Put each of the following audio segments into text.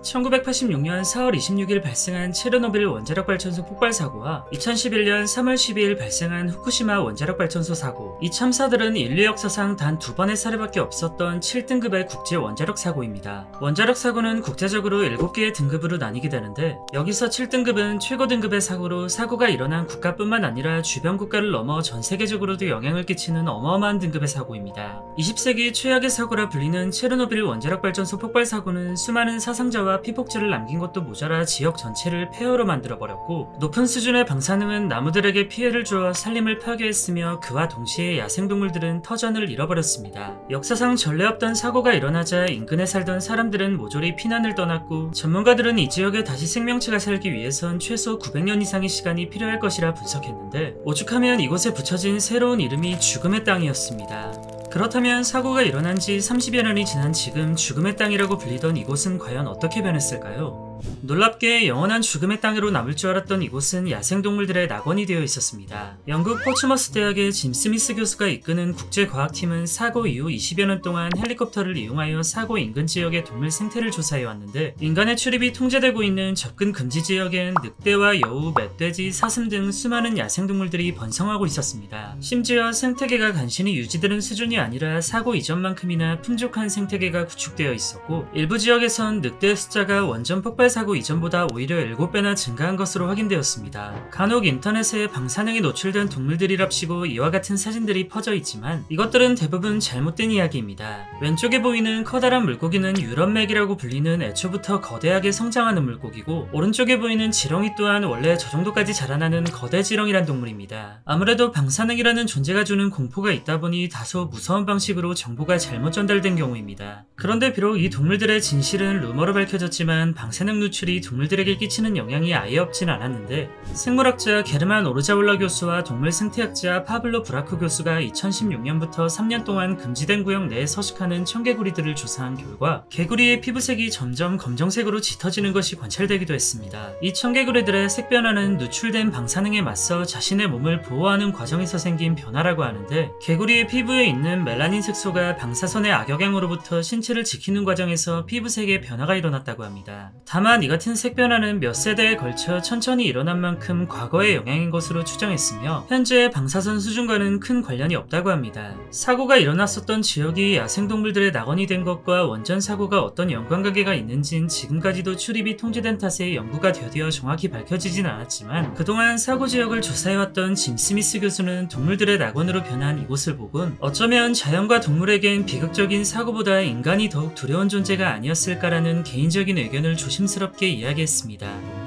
1986년 4월 26일 발생한 체르노빌 원자력발전소 폭발 사고와 2011년 3월 12일 발생한 후쿠시마 원자력발전소 사고. 이 참사들은 인류 역사상 단 2번의 사례밖에 없었던 7등급의 국제 원자력 사고입니다. 원자력 사고는 국제적으로 7개의 등급으로 나뉘게 되는데, 여기서 7등급은 최고 등급의 사고로 사고가 일어난 국가뿐만 아니라 주변 국가를 넘어 전 세계적으로도 영향을 끼치는 어마어마한 등급의 사고입니다. 20세기 최악의 사고라 불리는 체르노빌 원자력발전소 폭발 사고는 수많은 사상자와 피폭주를 남긴 것도 모자라 지역 전체를 폐허로 만들어버렸고, 높은 수준의 방사능은 나무들에게 피해를 주어 산림을 파괴했으며 그와 동시에 야생동물들은 터전을 잃어버렸습니다. 역사상 전례 없던 사고가 일어나자 인근에 살던 사람들은 모조리 피난을 떠났고, 전문가들은 이 지역에 다시 생명체가 살기 위해선 최소 900년 이상의 시간이 필요할 것이라 분석했는데, 오죽하면 이곳에 붙여진 새로운 이름이 죽음의 땅이었습니다. 그렇다면 사고가 일어난 지 30여 년이 지난 지금 죽음의 땅이라고 불리던 이곳은 과연 어떻게 변했을까요? 놀랍게 영원한 죽음의 땅으로 남을 줄 알았던 이곳은 야생동물들의 낙원이 되어 있었습니다. 영국 포츠머스 대학의 짐 스미스 교수가 이끄는 국제과학팀은 사고 이후 20여 년 동안 헬리콥터를 이용하여 사고 인근 지역의 동물 생태를 조사해왔는데, 인간의 출입이 통제되고 있는 접근 금지 지역엔 늑대와 여우, 멧돼지, 사슴 등 수많은 야생동물들이 번성하고 있었습니다. 심지어 생태계가 간신히 유지되는 수준이 아니라 사고 이전만큼이나 풍족한 생태계가 구축되어 있었고, 일부 지역에선 늑대의 숫자가 원전 폭발 사고 이전보다 오히려 7배나 증가한 것으로 확인되었습니다. 간혹 인터넷에 방사능에 노출된 동물들이랍시고 이와 같은 사진들이 퍼져 있지만, 이것들은 대부분 잘못된 이야기입니다. 왼쪽에 보이는 커다란 물고기는 유럽맥이라고 불리는 애초부터 거대하게 성장하는 물고기고, 오른쪽에 보이는 지렁이 또한 원래 저 정도까지 자라나는 거대 지렁이란 동물입니다. 아무래도 방사능이라는 존재가 주는 공포가 있다 보니 다소 무서운 방식으로 정보가 잘못 전달된 경우입니다. 그런데 비록 이 동물들의 진실은 루머로 밝혀졌지만, 방사능 누출이 동물들에게 끼치는 영향이 아예 없진 않았는데, 생물학자 게르만 오르자올라 교수와 동물 생태학자 파블로 브라크 교수가 2016년부터 3년 동안 금지된 구역 내에 서식하는 청개구리들을 조사한 결과, 개구리의 피부색이 점점 검정색으로 짙어지는 것이 관찰되기도 했습니다. 이 청개구리들의 색 변화는 누출된 방사능에 맞서 자신의 몸을 보호하는 과정에서 생긴 변화라고 하는데, 개구리의 피부에 있는 멜라닌 색소가 방사선의 악영향으로부터 신체를 지키는 과정에서 피부색의 변화가 일어났다고 합니다. 다만 이 같은 색 변화는 몇 세대에 걸쳐 천천히 일어난 만큼 과거의 영향인 것으로 추정했으며, 현재의 방사선 수준과는 큰 관련이 없다고 합니다. 사고가 일어났었던 지역이 야생동물들의 낙원이 된 것과 원전 사고가 어떤 연관관계가 있는진 지금까지도 출입이 통제된 탓에 연구가 더디어 정확히 밝혀지진 않았지만, 그동안 사고 지역을 조사해왔던 짐 스미스 교수는 동물들의 낙원으로 변한 이곳을 보곤 어쩌면 자연과 동물에겐 비극적인 사고보다 인간이 더욱 두려운 존재가 아니었을까라는 개인적인 의견을 조심스럽게 이야기했습니다.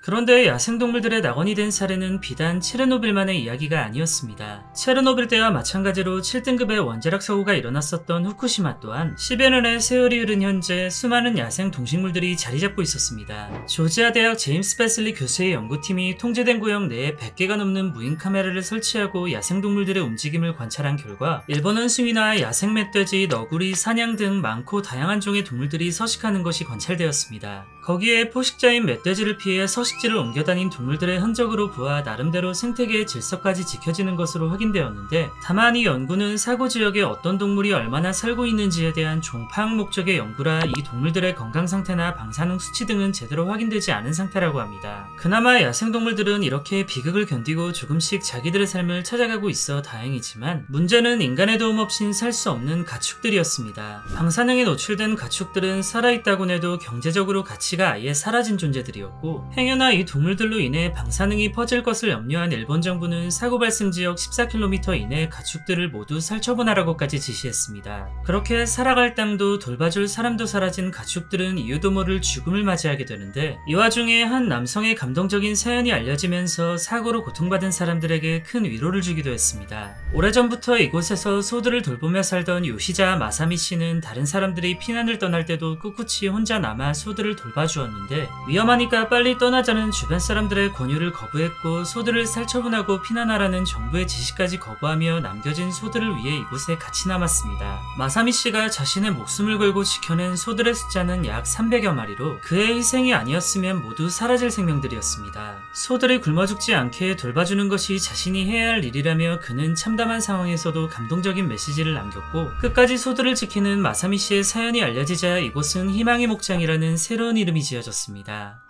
그런데 야생동물들의 낙원이 된 사례는 비단 체르노빌만의 이야기가 아니었습니다. 체르노빌 때와 마찬가지로 7등급의 원자력 사고가 일어났었던 후쿠시마 또한 10여 년의 세월이 흐른 현재 수많은 야생 동식물들이 자리잡고 있었습니다. 조지아 대학 제임스 패슬리 교수의 연구팀이 통제된 구역 내에 100개가 넘는 무인 카메라를 설치하고 야생동물들의 움직임을 관찰한 결과, 일본 원숭이나 야생 멧돼지, 너구리, 사냥 등 많고 다양한 종의 동물들이 서식하는 것이 관찰되었습니다. 거기에 포식자인 멧돼지를 피해 서식지를 옮겨다닌 동물들의 흔적으로 보아 나름대로 생태계의 질서까지 지켜지는 것으로 확인되었는데, 다만 이 연구는 사고 지역에 어떤 동물이 얼마나 살고 있는지에 대한 종파악 목적의 연구라 이 동물들의 건강 상태나 방사능 수치 등은 제대로 확인되지 않은 상태라고 합니다. 그나마 야생동물들은 이렇게 비극을 견디고 조금씩 자기들의 삶을 찾아가고 있어 다행이지만, 문제는 인간의 도움 없인 살 수 없는 가축들이었습니다. 방사능에 노출된 가축들은 살아있다곤 해도 경제적으로 가치가 아예 사라진 존재들이었고, 행여나 이 동물들로 인해 방사능이 퍼질 것을 염려한 일본 정부는 사고 발생 지역 14km 이내 가축들을 모두 살처분하라고까지 지시했습니다. 그렇게 살아갈 땅도 돌봐줄 사람도 사라진 가축들은 이유도 모를 죽음을 맞이하게 되는데, 이 와중에 한 남성의 감동적인 사연이 알려지면서 사고로 고통받은 사람들에게 큰 위로를 주기도 했습니다. 오래전부터 이곳에서 소들을 돌보며 살던 요시자 마사미 씨는 다른 사람들이 피난을 떠날 때도 꿋꿋이 혼자 남아 소들을 돌봐 잡아주었는데 위험하니까 빨리 떠나자는 주변 사람들의 권유를 거부했고 소들을 살처분하고 피난하라는 정부의 지시까지 거부하며 남겨진 소들을 위해 이곳에 같이 남았습니다. 마사미 씨가 자신의 목숨을 걸고 지켜낸 소들의 숫자는 약 300여 마리로 그의 희생이 아니었으면 모두 사라질 생명들이었습니다. 소들이 굶어 죽지 않게 돌봐주는 것이 자신이 해야 할 일이라며 그는 참담한 상황에서도 감동적인 메시지를 남겼고 끝까지 소들을 지키는 마사미 씨의 사연이 알려지자 이곳은 희망의 목장이라는 새로운 이름이 지어졌습니다.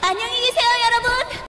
안녕히 계세요.